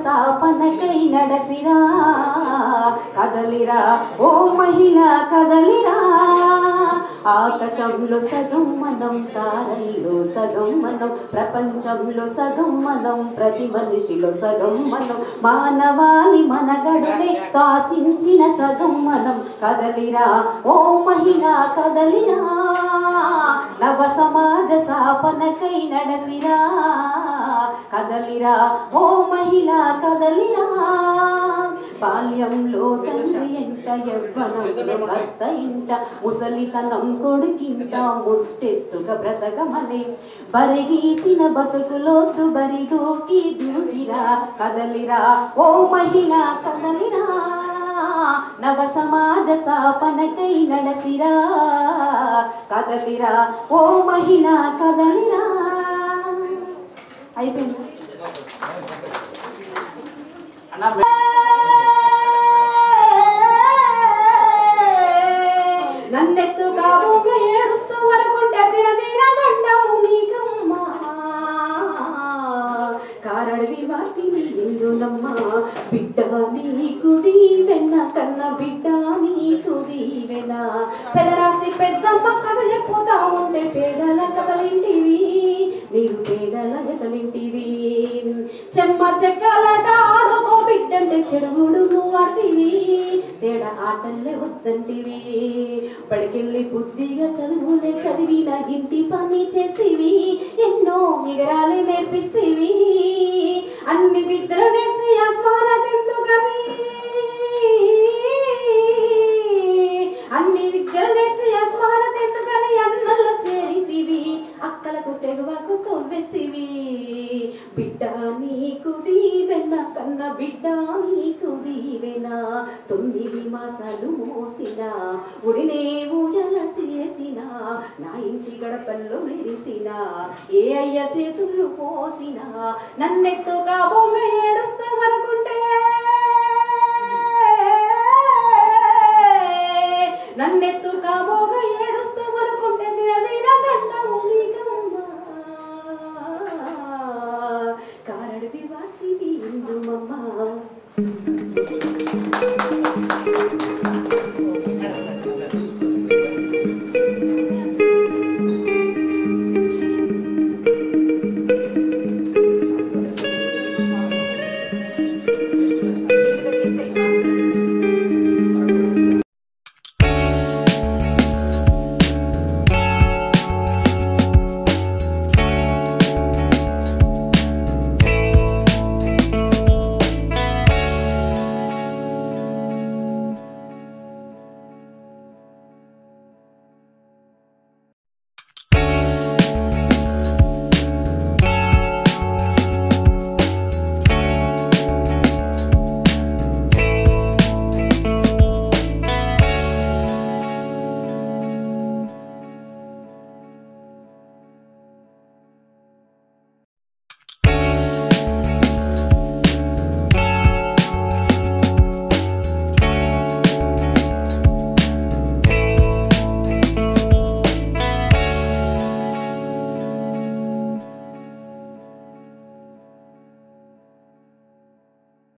స్థాపనకై నడసిరా కదలిరా ఓ మహిళ కదలిరా ఆకాశంలో సగం మనం తారల్లో సగం మనం ప్రపంచంలో సగం మనం ప్రతి మనిషిలో సగం మనం మానవాళి మనగడనే శాసించిన సగం మనం కదలిరా ఓ మహిళ కదలిరా నవ సమాజ స్థాపనకై నడసిరా కదలిరా ఓ మహిళ కదలిరా బాల్యంలో తండ్రి ఎంట యవ్వనంలో భర్త ఇంట ముసలితనం కొడుకింట ముష్టెత్తుగా బ్రతకమనే బరిగీసిన బతుకులోతు బరి దూకి దూకిరా కదలిరా ఓ మహిళ కదలిరా నవ సమాజ స్థాపనకై నడసిరా కదలిరా ఓ మహిళ కదలిరా అయిపోయింది నన్నెత్తు కాబోగా ఏడుస్తూ వరకుంటే తిరగండము నీకమ్మా కారడవి వాటిని ఎందునమ్మా బిడ్డ నీకు దీవెన కన్న బిడ్డ నీకు దీవెన పెదరాసి పెద్దమ్మ కథ చెప్పుతా ఉంటే పేదల సగలింటివి నీవు పేదల గతలింటివి చెమ్మ చెక్కలాట ఆడుకో బిడ్డంటే చెడుగుడు నువ్వు ఆడితివి తేడా ఆటల్లే వద్దంటివి బడికెళ్ళి బుద్ధిగా చదువులే చదివిన ఇంటి పని చేస్తేవి ఎన్నో ఎగరాలే నేర్పిస్తేవి అన్ని విద్యలు నేర్చి అస్మానతెందుకని అన్ని విద్యలు నేర్చి అస్మానతెందుకని అన్నల్లో చేరితివి అక్కలకు తెగువకు తొవ్వేస్తివి బిడ్డ నీకు దీవెన కన్న బిడ్డ నీకు దీవెన 9 మాసాలు మోసిన ఉడినే ఊయల చేసిన నా ఇంటి గడపల్లో మెరిసిన ఏ అయ్య చేతులు పోసిన నన్నెత్తు కాబోమే ఏడుస్తామనుకుంటే నన్నెత్తు కాబోగా ఏడు